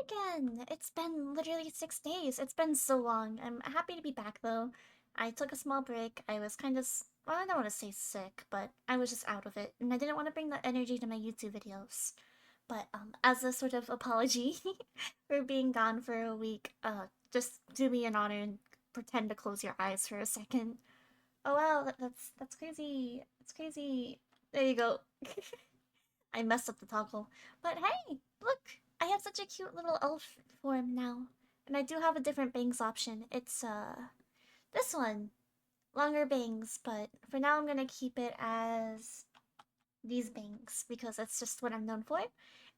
again! It's been literally 6 days. It's been so long. I'm happy to be back though. I took a small break. I was kind of, well, I don't want to say sick, but I was just out of it, and I didn't want to bring that energy to my YouTube videos. But as a sort of apology for being gone for a week, just do me an honor and pretend to close your eyes for a second. Oh wow, that's crazy. That's crazy. There you go. I messed up the toggle. But hey, look! I have such a cute little elf form now. And I do have a different bangs option. It's, this one. Longer bangs, but for now I'm gonna keep it as these bangs because it's just what I'm known for.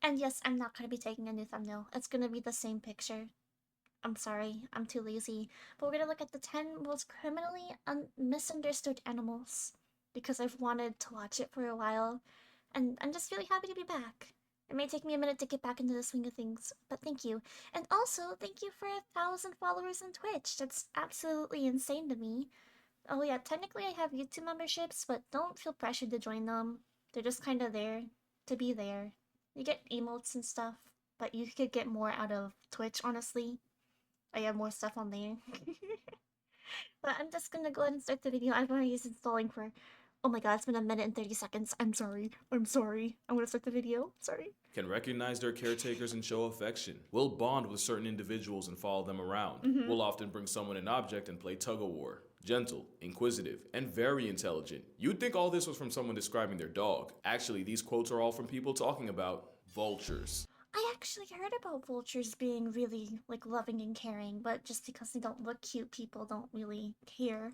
And yes, I'm not gonna be taking a new thumbnail. It's gonna be the same picture. I'm sorry, I'm too lazy. But we're gonna look at the 10 most criminally misunderstood animals because I've wanted to watch it for a while, and I'm just really happy to be back. It may take me a minute to get back into the swing of things, but thank you. And also, thank you for 1,000 followers on Twitch. That's absolutely insane to me. Oh yeah, technically I have YouTube memberships, but don't feel pressured to join them. They're just kind of there to be there. You get emotes and stuff, but you could get more out of Twitch, honestly. I have more stuff on there. But I'm just gonna go ahead and start the video. I've already used installing for... Oh my god, it's been a minute and 30 seconds. I'm sorry. I'm sorry. I'm gonna start the video. Sorry. Can recognize their caretakers and show affection. Will bond with certain individuals and follow them around. Will often bring someone an object and play tug-of-war. Gentle, inquisitive, and very intelligent. You'd think all this was from someone describing their dog. Actually, these quotes are all from people talking about vultures. I actually heard about vultures being really, like, loving and caring, but just because they don't look cute, people don't really care.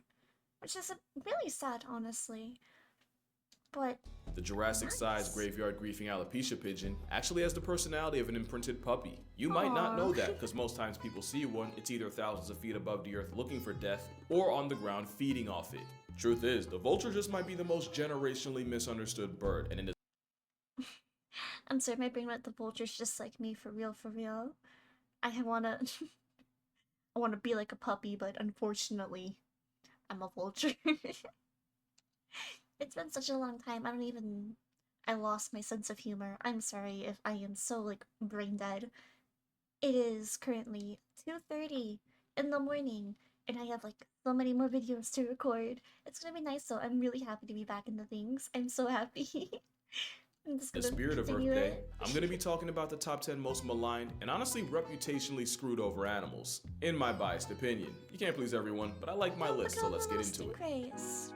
Which is really sad, honestly. But The Jurassic-sized nice. graveyard griefing alopecia pigeon actually has the personality of an imprinted puppy. You might not know Aw. that, because most times people see one, it's either thousands of feet above the earth looking for death, or on the ground feeding off it. Truth is, the vulture just might be the most generationally misunderstood bird, and it is I'm sorry, my brain went the vulture's just like me, for real, for real. I wanna... I wanna be like a puppy, but unfortunately, I'm a vulture. It's been such a long time, I don't even... I lost my sense of humor. I'm sorry if I am so, like, brain dead. It is currently 2:30 in the morning, and I have, like, so many more videos to record. It's gonna be nice though. I'm really happy to be back into things. I'm so happy. I'm just the gonna spirit of continue Earth Day. it. I'm going to be talking about the top 10 most maligned and honestly reputationally screwed over animals. In my biased opinion. You can't please everyone, but I like my Oh, look list, at so all let's the get little into it. stingrays.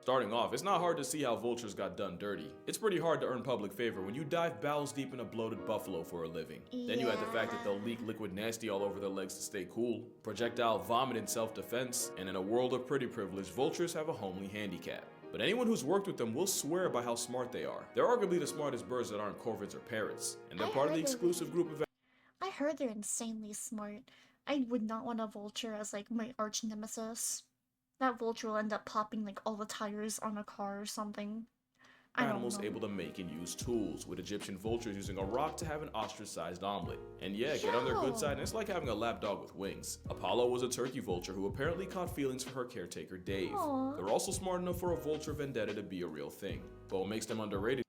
Starting off, it's not hard to see how vultures got done dirty. It's pretty hard to earn public favor when you dive bowels deep in a bloated buffalo for a living. Then you add the fact that they'll leak liquid nasty all over their legs to stay cool, projectile vomit in self-defense, and in a world of pretty privilege, vultures have a homely handicap. But anyone who's worked with them will swear by how smart they are. They're arguably the smartest birds that aren't corvids or parrots, and they're part of the exclusive group of I heard they're insanely smart. I would not want a vulture as, like, my arch nemesis. That vulture will end up popping, like, all the tires on a car or something. I don't animals know. able to make and use tools, with Egyptian vultures using a rock to have an ostrich-sized omelet. And yeah, get on their good side, and it's like having a lap dog with wings. Apollo was a turkey vulture who apparently caught feelings for her caretaker Dave. Aww. They're also smart enough for a vulture vendetta to be a real thing. But what makes them underrated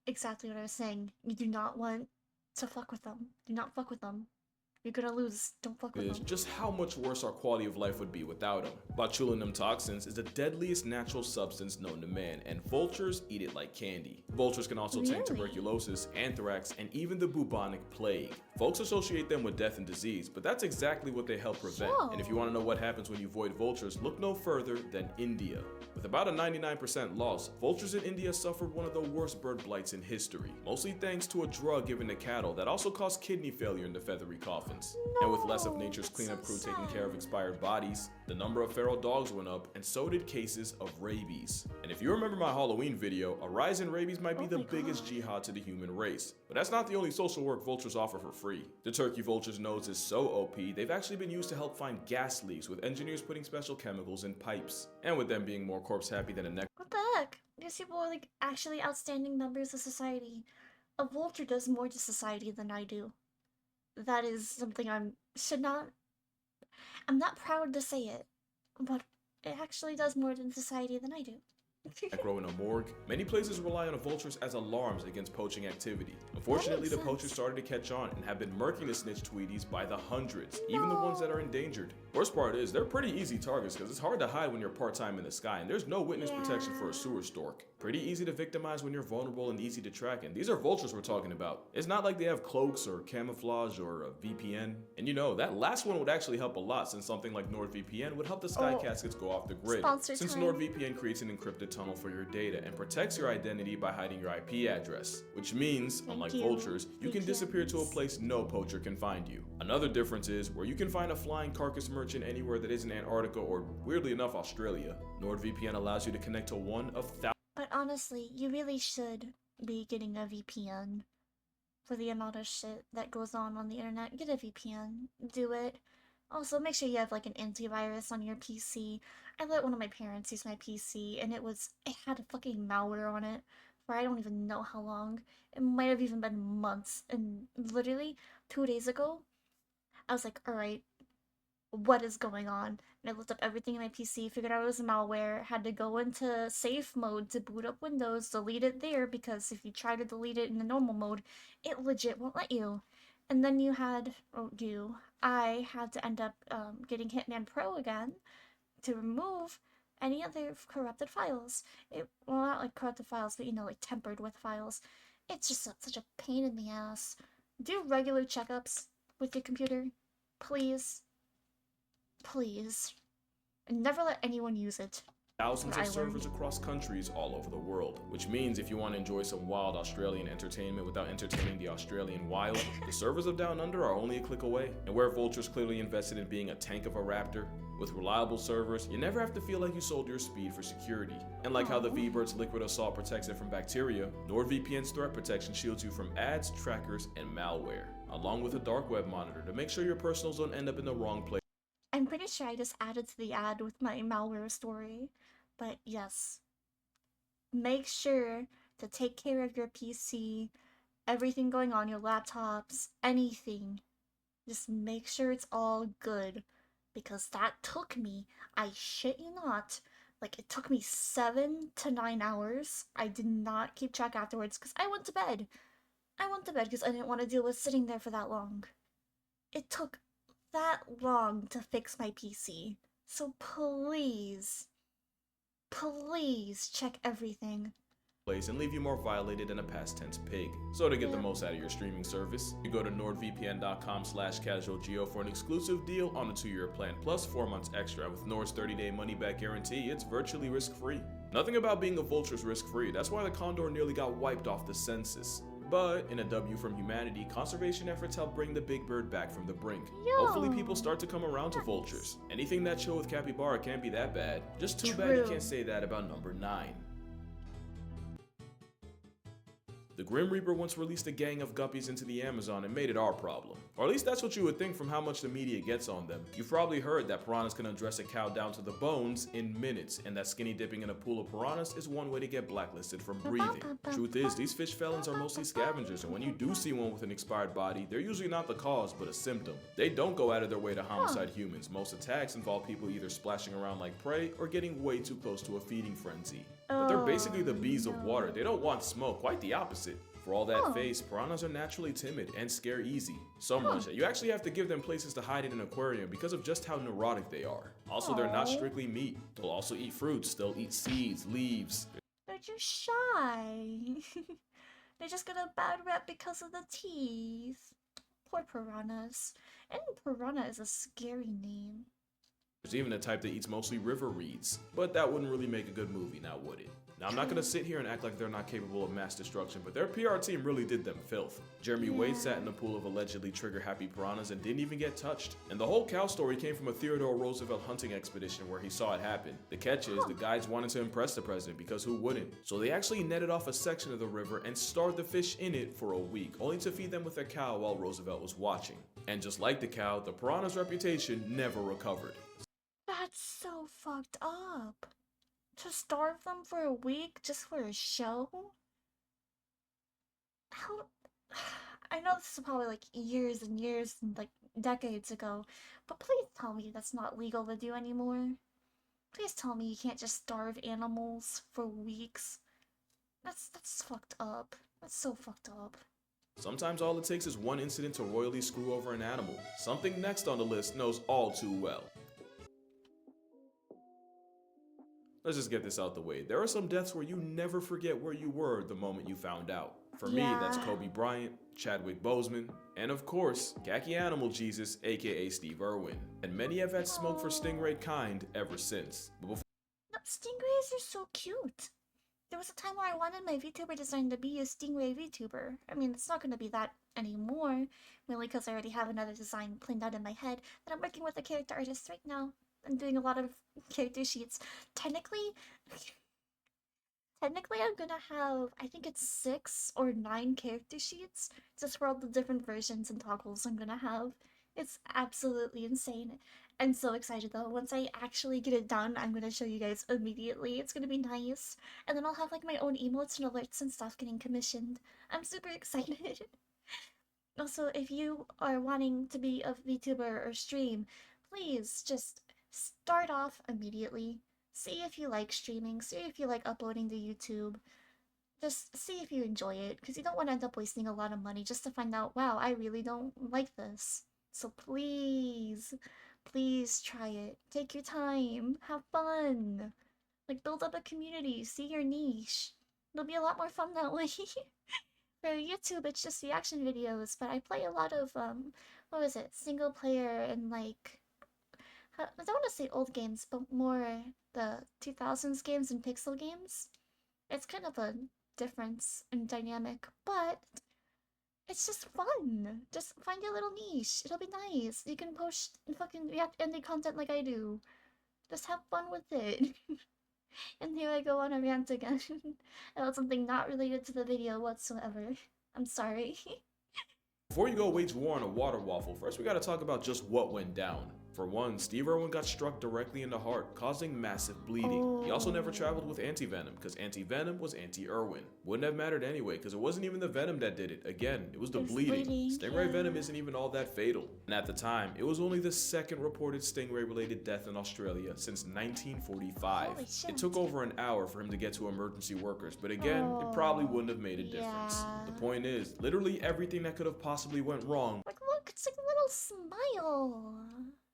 Exactly what I was saying. You do not want to fuck with them. Do not fuck with them. You're gonna lose. Don't fuck with is them. just how much worse our quality of life would be without them. Botulinum toxins is the deadliest natural substance known to man, and vultures eat it like candy. Vultures can also take Really? tuberculosis, anthrax, and even the bubonic plague. Folks associate them with death and disease, but that's exactly what they help prevent. And if you want to know what happens when you avoid vultures, look no further than India. With about a 99% loss, vultures in India suffered one of the worst bird blights in history, mostly thanks to a drug given to cattle that also caused kidney failure in the feathery coffins. And with less of nature's that's cleanup so crew taking care of sad. expired bodies, the number of feral dogs went up, and so did cases of rabies. And if you remember my Halloween video, a rise in rabies might be Oh the my biggest God. jihad to the human race. But that's not the only social work vultures offer for free. The turkey vulture's nose is so OP, they've actually been used to help find gas leaks, with engineers putting special chemicals in pipes. And with them being more corpse happy than a neck What the heck? These people are, like, actually outstanding members of society. A vulture does more to society than I do. That is something I'm not proud to say it, but it actually does more to society than I do. that grow in a morgue. Many places rely on vultures as alarms against poaching activity. Unfortunately, the poachers started to catch on and have been murking the snitch tweeties by the hundreds, even the ones that are endangered. Worst part is, they're pretty easy targets because it's hard to hide when you're part-time in the sky and there's no witness protection for a sewer stork. Pretty easy to victimize when you're vulnerable and easy to track, and these are vultures we're talking about. It's not like they have cloaks or camouflage or a VPN. And you know, that last one would actually help a lot since something like NordVPN would help the sky caskets go off the grid. Since NordVPN creates an encrypted tunnel for your data and protects your identity by hiding your IP address, which means, unlike vultures, you can disappear to a place no poacher can find you. Another difference is where you can find a flying carcass merchant anywhere that isn't Antarctica or, weirdly enough, Australia. NordVPN allows you to connect to one of thousands. But honestly, you really should be getting a VPN. For the amount of shit that goes on the internet, get a VPN. Do it. Also, make sure you have like an antivirus on your PC. I let one of my parents use my PC, and it had a fucking malware on it for I don't even know how long. It might have even been months. And literally, 2 days ago, I was like, alright, what is going on? And I looked up everything in my PC, figured out it was malware, had to go into safe mode to boot up Windows, delete it there, because if you try to delete it in the normal mode, it legit won't let you. And then I had to end up getting Hitman Pro again to remove any other corrupted files. Well, not like corrupted files, but like tempered with files. It's just such a pain in the ass. Do regular checkups with your computer, please. Please. And never let anyone use it. Thousands of servers across countries all over the world, which means if you want to enjoy some wild Australian entertainment without entertaining the Australian wild, the servers of Down Under are only a click away. And where Vulture's clearly invested in being a tank of a raptor, with reliable servers, you never have to feel like you sold your speed for security. And like how the V-Bird's liquid assault protects it from bacteria, NordVPN's threat protection shields you from ads, trackers, and malware, along with a dark web monitor to make sure your personals don't end up in the wrong place. I'm pretty sure I just added to the ad with my malware story, but yes. Make sure to take care of your PC, everything going on, your laptops, anything. Just make sure it's all good, because that took me, I shit you not, like it took me 7 to 9 hours. I did not keep track afterwards because I went to bed. I went to bed because I didn't want to deal with sitting there for that long. It took that long to fix my PC. So please check everything. And leave you more violated than a past tense pig. So to get the most out of your streaming service, you go to nordvpn.com/casualgeo for an exclusive deal on a 2-year plan plus 4 months extra. With Nord's 30-day money-back guarantee, it's virtually risk-free. Nothing about being a vulture's risk-free. That's why the condor nearly got wiped off the census. But in a W from humanity, conservation efforts help bring the big bird back from the brink. Hopefully people start to come around to vultures. Anything that chill with capybara can't be that bad. Just too bad you can't say that about number 9. The Grim Reaper once released a gang of guppies into the Amazon and made it our problem. Or at least that's what you would think from how much the media gets on them. You've probably heard that piranhas can undress a cow down to the bones in minutes, and that skinny dipping in a pool of piranhas is one way to get blacklisted from breathing. Truth is, these fish felons are mostly scavengers, and when you do see one with an expired body, they're usually not the cause, but a symptom. They don't go out of their way to homicide humans. Most attacks involve people either splashing around like prey or getting way too close to a feeding frenzy. But they're basically the bees of water. They don't want smoke, quite the opposite. For all that face, piranhas are naturally timid and scare easy. So much that you actually have to give them places to hide in an aquarium because of just how neurotic they are. Also, they're not strictly meat. They'll also eat fruits, they'll eat seeds, leaves. They're just shy. They just got a bad rep because of the teeth. Poor piranhas. And piranha is a scary name. There's even a type that eats mostly river reeds. But that wouldn't really make a good movie, now would it? Now, I'm not gonna sit here and act like they're not capable of mass destruction, but their PR team really did them filth. Jeremy Wade sat in a pool of allegedly trigger-happy piranhas and didn't even get touched. And the whole cow story came from a Theodore Roosevelt hunting expedition where he saw it happen. The catch is, the guides wanted to impress the president, because who wouldn't? So they actually netted off a section of the river and starved the fish in it for a week, only to feed them with a cow while Roosevelt was watching. And just like the cow, the piranha's reputation never recovered. That's so fucked up. To starve them for a week just for a show? How? I know this is probably like years and years and like decades ago, but please tell me that's not legal to do anymore. Please tell me you can't just starve animals for weeks. That's fucked up. That's so fucked up. Sometimes all it takes is one incident to royally screw over an animal. Something next on the list knows all too well. Let's just get this out the way. There are some deaths where you never forget where you were the moment you found out. For me, that's Kobe Bryant, Chadwick Boseman, and of course, Khaki Animal Jesus, aka Steve Irwin. And many have had smoke for stingray kind ever since. But before No, stingrays are so cute. There was a time where I wanted my VTuber design to be a stingray VTuber. I mean, it's not going to be that anymore, mainly because I already have another design planned out in my head, but I'm working with a character artist right now. I'm doing a lot of character sheets. Technically, I'm gonna have, I think it's 6 or 9 character sheets, just for all the different versions and toggles I'm gonna have. It's absolutely insane. I'm so excited though. Once I actually get it done, I'm gonna show you guys immediately. It's gonna be nice. And then I'll have like my own emotes and alerts and stuff getting commissioned. I'm super excited. Also, if you are wanting to be a VTuber or stream, please just start off immediately. See if you like streaming, see if you like uploading to YouTube. Just see if you enjoy it, because you don't want to end up wasting a lot of money just to find out, wow, I really don't like this. So please, please try it. Take your time, have fun. Like, build up a community, see your niche. It'll be a lot more fun that way. For YouTube, it's just reaction videos, but I play a lot of, what was it, single player and like, I don't want to say old games, but more the 2000s games and pixel games. It's kind of a difference in dynamic, but it's just fun. Just find your little niche. It'll be nice. You can post fucking react indie content like I do. Just have fun with it. And here I go on a rant again about something not related to the video whatsoever. I'm sorry. Before you go wage war on a water waffle, first we gotta talk about just what went down. For one, Steve Irwin got struck directly in the heart, causing massive bleeding. He also never traveled with anti-venom, because anti-venom was anti-Irwin. Wouldn't have mattered anyway, because it wasn't even the venom that did it. Again, it was the bleeding. Stingray venom isn't even all that fatal. And at the time, it was only the second reported stingray-related death in Australia since 1945. It took over an hour for him to get to emergency workers, but again, it probably wouldn't have made a difference. The point is, literally everything that could have possibly went wrong. Like, look, it's like a little smile.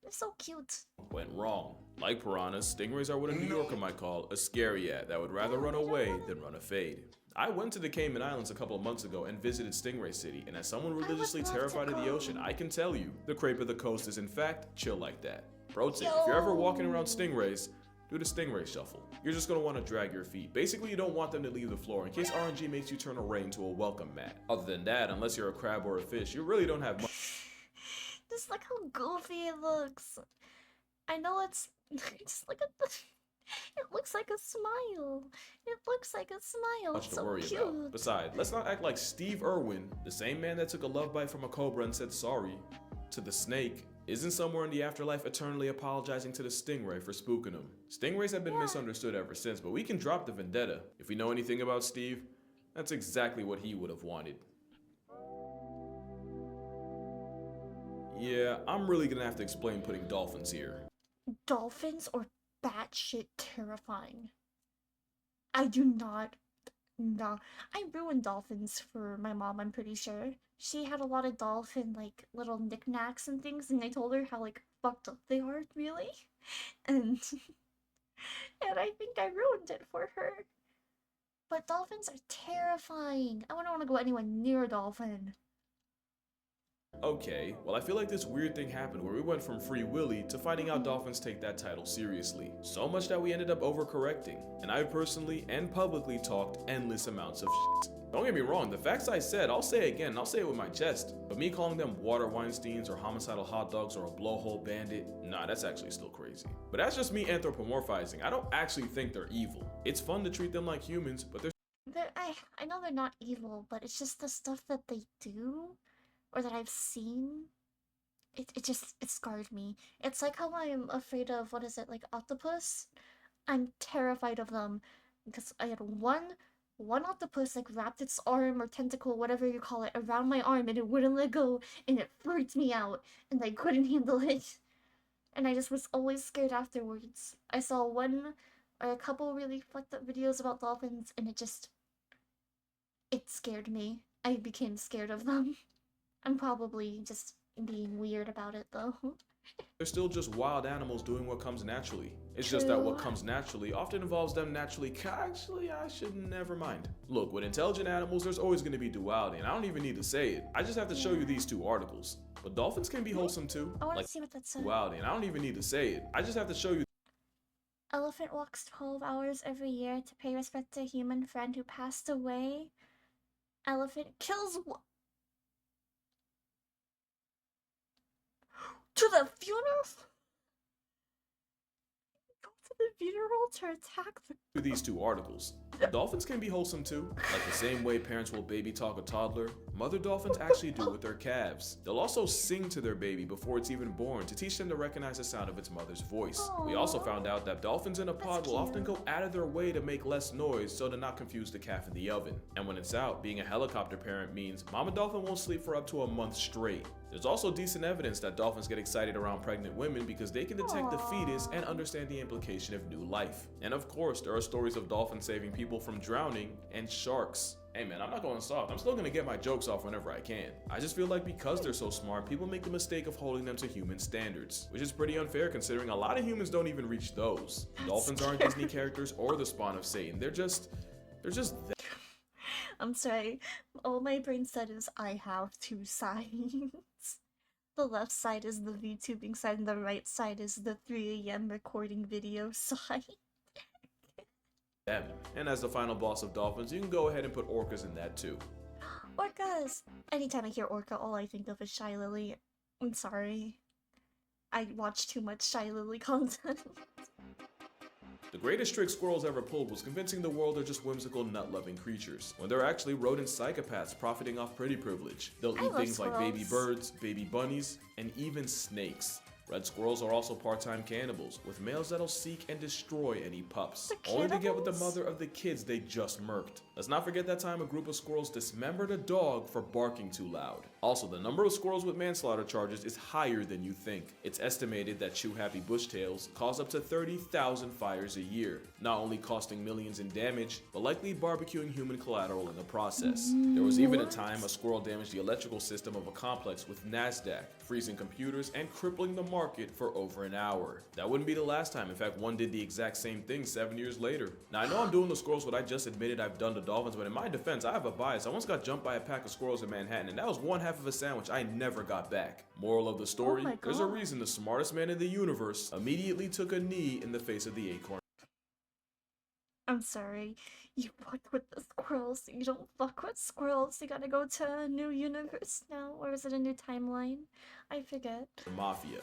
They're so cute. Went wrong. Like piranhas, stingrays are what a New Yorker might call a scary ad that would rather run away than run a fade. I went to the Cayman Islands a couple of months ago and visited Stingray City, and as someone religiously terrified of the ocean, I can tell you, the crepe of the coast is in fact chill like that. Pro tip, if you're ever walking around stingrays, do the stingray shuffle. You're just gonna want to drag your feet. Basically, you don't want them to leave the floor in case RNG makes you turn a ray into a welcome mat. Other than that, unless you're a crab or a fish, you really don't have much. Just look how goofy it looks. I know it's just look at the. It looks like a smile. It looks like a smile. Much It's to worry so about. cute. Besides, let's not act like Steve Irwin, the same man that took a love bite from a cobra and said sorry to the snake, isn't somewhere in the afterlife eternally apologizing to the stingray for spooking him. Stingrays have been misunderstood ever since, but we can drop the vendetta. If we know anything about Steve, that's exactly what he would have wanted. Yeah, I'm really gonna have to explain putting dolphins here. Dolphins are batshit terrifying. I do not. No. I ruined dolphins for my mom, I'm pretty sure. She had a lot of dolphin, like, little knickknacks and things, and I told her how, like, fucked up they are, really. And. And I think I ruined it for her. But dolphins are terrifying. I wouldn't want to go anywhere near a dolphin. Okay, well I feel like this weird thing happened where we went from Free Willy to finding out dolphins take that title seriously. So much that we ended up overcorrecting. And I personally and publicly talked endless amounts of shit. Don't get me wrong, the facts I said, I'll say again, and I'll say it with my chest. But me calling them water Weinsteins or homicidal hot dogs or a blowhole bandit, nah, that's actually still crazy. But that's just me anthropomorphizing. I don't actually think they're evil. It's fun to treat them like humans, but they're I know they're not evil, but it's just the stuff that they do, or that I've seen. It scarred me. It's like how I'm afraid of, what is it, like octopus? I'm terrified of them because I had one octopus like wrapped its arm or tentacle, whatever you call it, around my arm and it wouldn't let go and it freaked me out and I couldn't handle it. and I just was always scared afterwards. I saw one or a couple really fucked up videos about dolphins, and it scared me. I became scared of them. I'm probably just being weird about it though. They're still just wild animals doing what comes naturally. It's just that what True. comes naturally often involves them naturally. Actually, I should never mind. Look, with intelligent animals, there's always going to be duality, and I don't even need to say it. I just have to show you these two articles. But dolphins can be wholesome too. I want Like to see what that said. duality, and I don't even need to say it. I just have to show you. Elephant walks 12 hours every year to pay respect to a human friend who passed away. Elephant kills to the funeral? Go to the funeral to attack the These two articles. But dolphins can be wholesome too. Like the same way parents will baby talk a toddler, mother dolphins actually do with their calves. They'll also sing to their baby before it's even born to teach them to recognize the sound of its mother's voice. We also found out that dolphins in a pod will often go out of their way to make less noise so to not confuse the calf in the oven. And when it's out, being a helicopter parent means mama dolphin won't sleep for up to a month straight. There's also decent evidence that dolphins get excited around pregnant women because they can detect the fetus and understand the implication of new life. And of course, there are stories of dolphins saving people from drowning and sharks. Hey man, I'm not going soft. I'm still gonna get my jokes off whenever I can. I just feel like because they're so smart, people make the mistake of holding them to human standards, which is pretty unfair considering a lot of humans don't even reach those. Dolphins aren't Disney characters or the spawn of Satan. They're just there. I'm sorry. All my brain said is I have two sides. The left side is the VTubing side, and the right side is the 3 a.m. recording video side. Them. And as the final boss of dolphins, you can go ahead and put orcas in that too. Orcas! Anytime I hear orca, all I think of is Shy Lily. I'm sorry. I watch too much Shy Lily content. The greatest trick squirrels ever pulled was convincing the world they're just whimsical, nut-loving creatures, when they're actually rodent psychopaths profiting off pretty privilege. They'll eat things like baby birds, baby bunnies, and even snakes. Red squirrels are also part-time cannibals, with males that'll seek and destroy any pups, only to get with the mother of the kids they just murked. Let's not forget that time a group of squirrels dismembered a dog for barking too loud. Also, the number of squirrels with manslaughter charges is higher than you think. It's estimated that chew-happy bushtails cause up to 30,000 fires a year, not only costing millions in damage, but likely barbecuing human collateral in the process. There was even a time a squirrel damaged the electrical system of a complex with NASDAQ, freezing computers and crippling the market for over an hour. That wouldn't be the last time. In fact, one did the exact same thing 7 years later. Now, I know I'm doing the squirrels what I just admitted I've done to dolphins, but in my defense, I have a bias. I once got jumped by a pack of squirrels in Manhattan, and that was one half of a sandwich I never got back. Moral of the story, there's a reason the smartest man in the universe immediately took a knee in the face of the acorn. I'm sorry. You fuck with the squirrels. You don't fuck with squirrels. You gotta go to a new universe now. Or is it a new timeline? I forget. The mafia.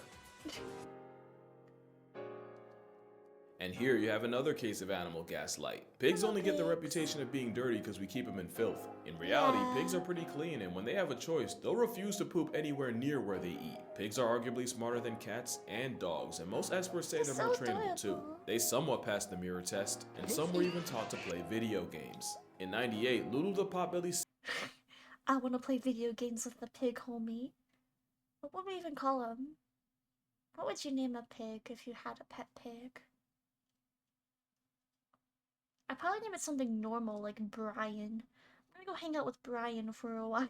And here you have another case of animal gaslight. Pigs only get the reputation of being dirty because we keep them in filth. In reality, pigs are pretty clean, and when they have a choice, they'll refuse to poop anywhere near where they eat. Pigs are arguably smarter than cats and dogs, and most experts say they're more trainable too. They somewhat passed the mirror test, and some were even taught to play video games. In '98, Lulu the potbelly I wanna play video games with the pig, homie. What would we even call him? What would you name a pig if you had a pet pig? I'd probably name it something normal, like Brian. I'm gonna go hang out with Brian for a while.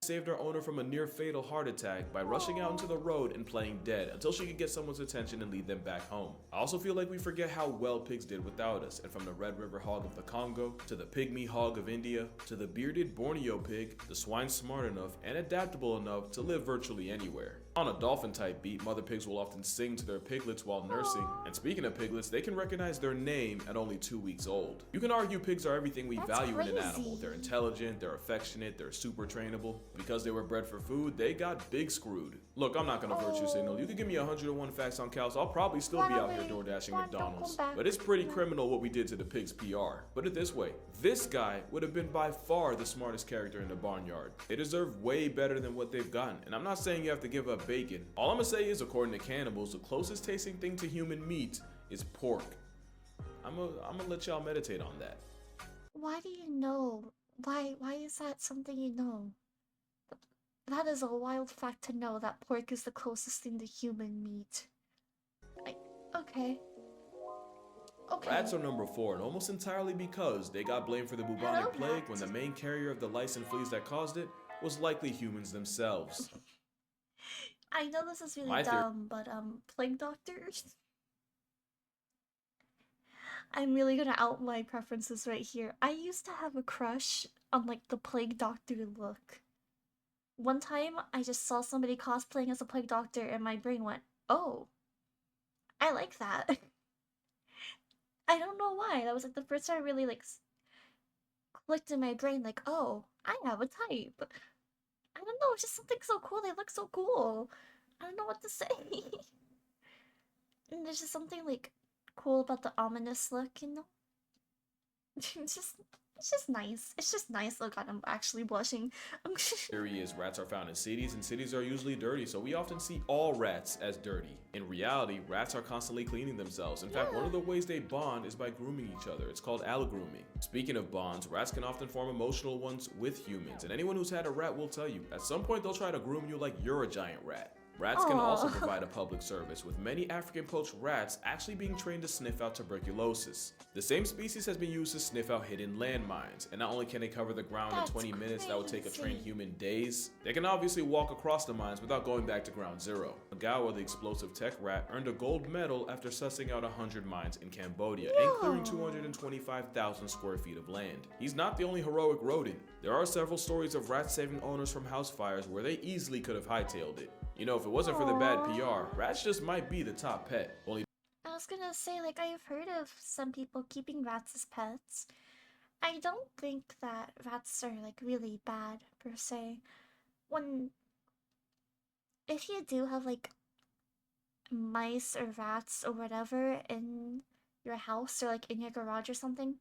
saved her owner from a near-fatal heart attack by rushing out into the road and playing dead until she could get someone's attention and lead them back home. I also feel like we forget how well pigs did without us, and from the Red River hog of the Congo, to the pygmy hog of India, to the bearded Borneo pig, the swine smart enough and adaptable enough to live virtually anywhere. On a dolphin-type beat, mother pigs will often sing to their piglets while nursing, and speaking of piglets, they can recognize their name at only 2 weeks old. You can argue pigs are everything we value in an animal. They're intelligent, they're affectionate, they're super trainable. Because they were bred for food, they got big screwed. Look, I'm not gonna virtue signal. You can give me 101 facts on cows, I'll probably still be out here door dashing McDonald's. But it's pretty criminal what we did to the pig's PR. Put it this way, this guy would have been by far the smartest character in the barnyard. They deserve way better than what they've gotten, and I'm not saying you have to give up bacon. All I'm gonna say is, according to cannibals, the closest tasting thing to human meat is pork. I'm gonna let y'all meditate on that. Why do you know? Why is that something you know? That is a wild fact to know that pork is the closest thing to human meat. I, okay. Okay. Rats are number 4, and almost entirely because they got blamed for the bubonic plague when the main carrier of the lice and fleas that caused it was likely humans themselves. I know this is really dumb, but plague doctors? I'm really gonna out my preferences right here. I used to have a crush on like the plague doctor look. One time I just saw somebody cosplaying as a plague doctor and my brain went, oh, I like that. I don't know why. That was like the first time I really like clicked in my brain like, oh, I have a type. I don't know, it's just something so cool. They look so cool. I don't know what to say. And there's just something like cool about the ominous look, you know? It's just nice. It's just nice. Oh god, I'm actually blushing. Theory is rats are found in cities, and cities are usually dirty, so we often see all rats as dirty. In reality, rats are constantly cleaning themselves. In fact, one of the ways they bond is by grooming each other. It's called allogrooming. Speaking of bonds, rats can often form emotional ones with humans, and anyone who's had a rat will tell you, at some point they'll try to groom you like you're a giant rat. Rats can also provide a public service, with many African poached rats actually being trained to sniff out tuberculosis. The same species has been used to sniff out hidden landmines, and not only can they cover the ground in 20 minutes that would take a trained human days, they can obviously walk across the mines without going back to ground zero. Magawa, the explosive tech rat, earned a gold medal after sussing out 100 mines in Cambodia and clearing 225,000 square feet of land. He's not the only heroic rodent. There are several stories of rats saving owners from house fires where they easily could have hightailed it. You know, if it wasn't for the bad PR, rats just might be the top pet. Only I was gonna say, like, I've heard of some people keeping rats as pets. I don't think that rats are, like, really bad, per se. If you do have, like, mice or rats or whatever in your house or, like, in your garage or something,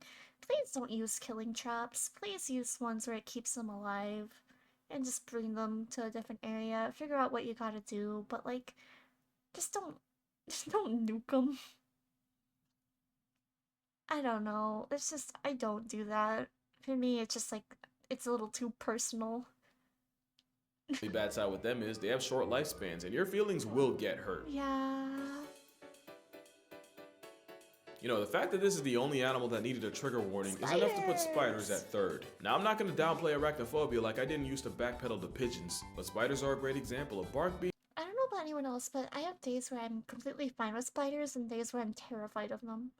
please don't use killing traps. Please use ones where it keeps them alive. And just bring them to a different area. Figure out what you gotta do, but like, just don't nuke them. I don't know. It's just I don't do that. For me, it's just like it's a little too personal. the bad side with them is they have short lifespans, and your feelings will get hurt. Yeah. You know, the fact that this is the only animal that needed a trigger warning is enough to put spiders at 3rd. Now, I'm not going to downplay arachnophobia like I didn't used to backpedal to pigeons, but spiders are a great example of bark being. I don't know about anyone else, but I have days where I'm completely fine with spiders and days where I'm terrified of them.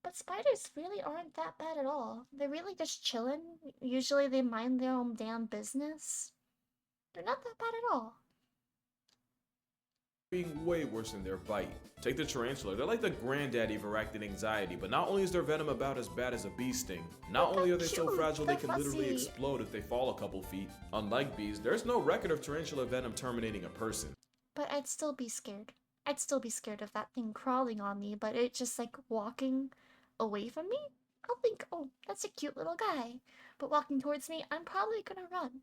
But spiders really aren't that bad at all. They're really just chilling. Usually they mind their own damn business. They're not that bad at all. Being way worse than their bite. Take the tarantula, they're like the granddaddy of arachnid anxiety, but not only is their venom about as bad as a bee sting, not only are they so fragile they can literally explode if they fall a couple feet. Unlike bees, there's no record of tarantula venom terminating a person. But I'd still be scared. I'd still be scared of that thing crawling on me, but it just like walking away from me? I'll think, oh, that's a cute little guy. But walking towards me, I'm probably gonna run.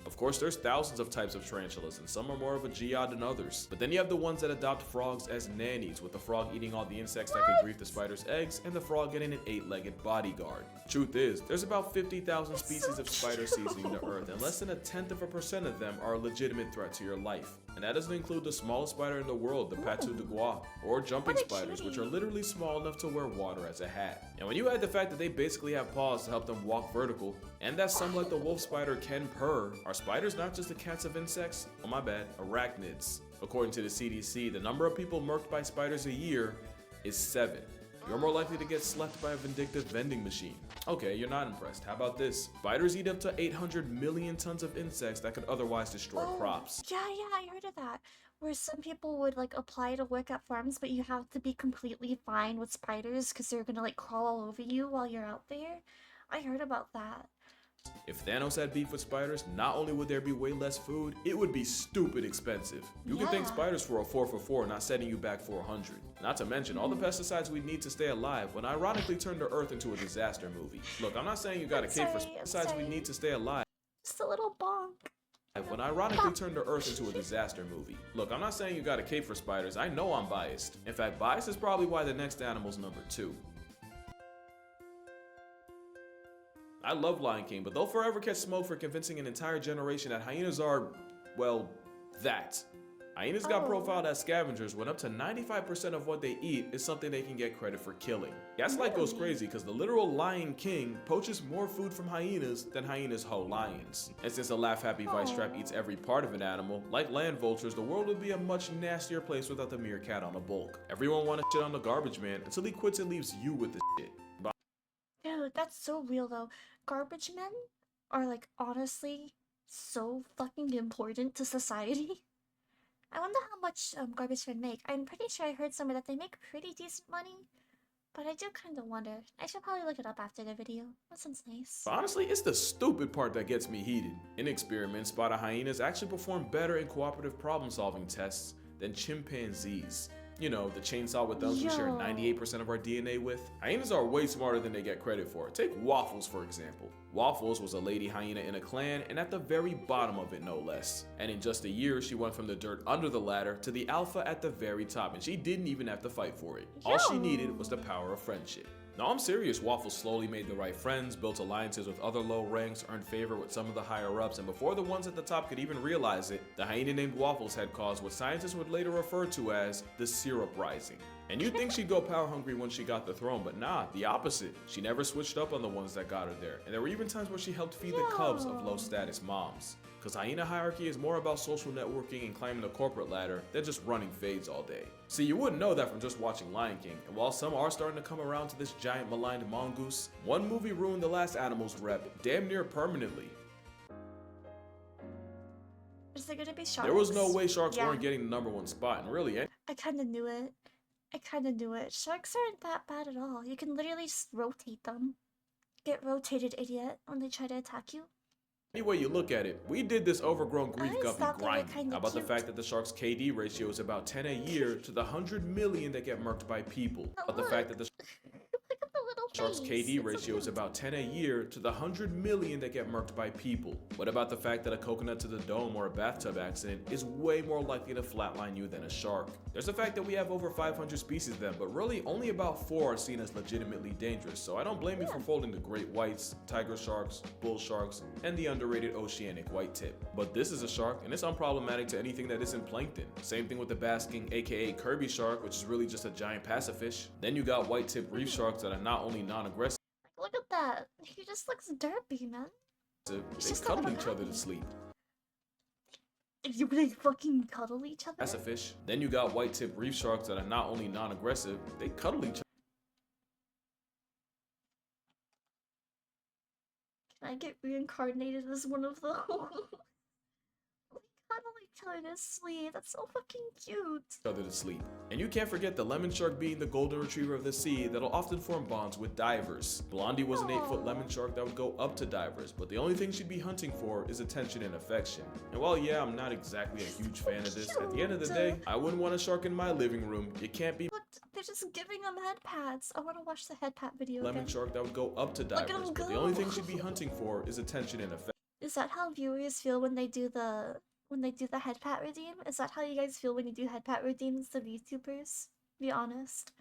Of course, there's thousands of types of tarantulas, and some are more of a geode than others. But then you have the ones that adopt frogs as nannies, with the frog eating all the insects that could grief the spider's eggs, and the frog getting an 8-legged bodyguard. Truth is, there's about 50,000 species of spiders seasoning the earth, and less than 0.1% of them are a legitimate threat to your life. And that doesn't include the smallest spider in the world, the patou de bois, or jumping spiders, which are literally small enough to wear water as a hat. And when you add the fact that they basically have paws to help them walk vertical, and that some like the wolf spider can purr, are spiders not just the cats of insects? Oh my bad, arachnids. According to the CDC, the number of people murked by spiders a year is 7. You're more likely to get slept by a vindictive vending machine. Okay, you're not impressed. How about this? Spiders eat up to 800 million tons of insects that could otherwise destroy crops. Yeah, I heard of that. Where some people would like apply to work at farms, but you have to be completely fine with spiders because they're gonna like crawl all over you while you're out there. I heard about that. If Thanos had beef with spiders, not only would there be way less food, it would be stupid expensive. You can thank spiders for a 4 for 4 not setting you back for 100. Not to mention all the pesticides we need to stay alive would ironically turn the Earth into a disaster movie. Look, I'm not saying you gotta cape for pesticides we need to stay alive. Just a little bonk. When ironically turned the Earth into a disaster movie. Look, I'm not saying you gotta cape for spiders, I know I'm biased. In fact, bias is probably why the next animal's number 2. I love Lion King, but they'll forever catch smoke for convincing an entire generation that hyenas are, well, that. Hyenas got profiled as scavengers when up to 95% of what they eat is something they can get credit for killing. Gaslight goes crazy because the literal Lion King poaches more food from hyenas than hyenas hoe lions. And since a laugh-happy vice trap eats every part of an animal, like land vultures, the world would be a much nastier place without the meerkat on a bulk. Everyone wanna shit on the garbage man until he quits and leaves you with the shit. Dude, that's so real though. Garbage men are like honestly so fucking important to society. I wonder how much garbage men make. I'm pretty sure I heard somewhere that they make pretty decent money. But I do kind of wonder. I should probably look it up after the video. That sounds nice. But honestly, it's the stupid part that gets me heated. In experiments, spotted hyenas actually perform better in cooperative problem-solving tests than chimpanzees. You know, the chainsaw with thumbs we share 98% of our DNA with. Hyenas are way smarter than they get credit for. Take Waffles, for example. Waffles was a lady hyena in a clan, and at the very bottom of it, no less. And in just a year, she went from the dirt under the ladder to the alpha at the very top, and she didn't even have to fight for it. All she needed was the power of friendship. No, I'm serious. Waffles slowly made the right friends, built alliances with other low ranks, earned favor with some of the higher ups, and before the ones at the top could even realize it, the hyena named Waffles had caused what scientists would later refer to as the syrup rising. And you'd think she'd go power hungry once she got the throne, but nah, the opposite. She never switched up on the ones that got her there, and there were even times where she helped feed the cubs of low status moms. Because hyena hierarchy is more about social networking and climbing the corporate ladder than just running fades all day. See, you wouldn't know that from just watching Lion King, and while some are starting to come around to this giant maligned mongoose, one movie ruined the last animals rep damn near permanently. Is there gonna be sharks? There was no way sharks weren't getting the #1 spot, and really, I kinda knew it. I kinda knew it. Sharks aren't that bad at all. You can literally just rotate them. Get rotated, idiot, when they try to attack you. any way you look at it, we did this overgrown grief guppy grind. Kinda How about the cute. fact that the shark's KD ratio is about 10 a year to the 100 million that get murked by people? About the fact that the Look at the little shark's face. KD It's so ratio is cute. about 10 a year to the 100 million that get murked by people. What about the fact that a coconut to the dome or a bathtub accident is way more likely to flatline you than a shark? There's the fact that we have over 500 species of them, but really only about 4 are seen as legitimately dangerous, so I don't blame you for folding the great whites, tiger sharks, bull sharks, and the underrated oceanic white tip. But this is a shark, and it's unproblematic to anything that isn't plankton. Same thing with the basking, aka Kirby shark, which is really just a giant pacifish. Then you got white tip reef sharks that are not only non-aggressive, Look at that. He just looks derpy, man. they just cuddle not each other happy. to sleep. You really fucking cuddle each other? Pacifish. Then you got white tip reef sharks that are not only non-aggressive, they cuddle each other. Can I get reincarnated as one of those? We cuddle each other to sleep. That's so fucking cute. Other to sleep. And you can't forget the lemon shark being the golden retriever of the sea that'll often form bonds with divers. Blondie was an 8-foot lemon shark that would go up to divers, but the only thing she'd be hunting for is attention and affection. And while yeah, I'm not exactly a huge fan of this, at the end of the day, I wouldn't want a shark in my living room. You can't be Look, they're just giving them head pats. I want to watch the head pat video lemon again. shark that would go up to Look at divers, him but the only go. thing she'd be hunting for is attention and affection. Is that how viewers feel when they do the head pat redeem? Is that how you guys feel when you do head pat redeems to VTubers? Be honest.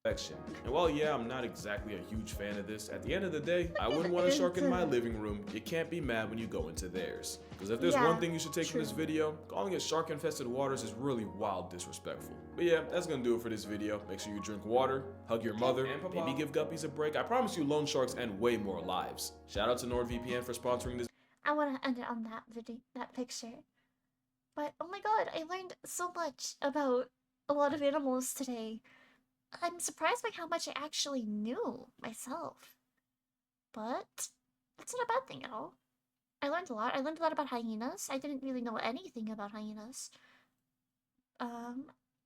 And while yeah, I'm not exactly a huge fan of this, at the end of the day, I wouldn't want a shark in my living room. You can't be mad when you go into theirs. Because if there's one thing you should take from this video, calling it shark-infested waters is really wild disrespectful. But yeah, that's gonna do it for this video. Make sure you drink water, hug your mother, and maybe give guppies a break. I promise you loan sharks end way more lives. Shout out to NordVPN for sponsoring this. I want to end it on that video, that picture. But oh my god, I learned so much about a lot of animals today. I'm surprised by how much I actually knew myself. But that's not a bad thing at all. I learned a lot. I learned a lot about hyenas. I didn't really know anything about hyenas.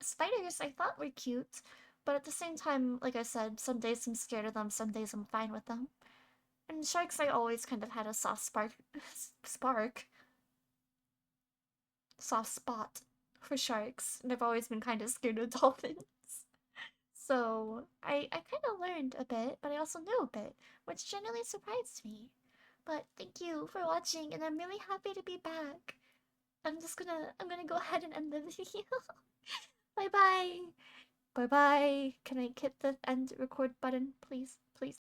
Spiders I thought were cute, but at the same time, like I said, some days I'm scared of them, some days I'm fine with them. And sharks, I always kind of had a soft spot for sharks, and I've always been kind of scared of dolphins. So I kind of learned a bit, but I also knew a bit, which generally surprised me. But thank you for watching, and I'm really happy to be back. I'm gonna go ahead and end the video. Bye bye. Bye bye. Can I hit the end record button, please? Please.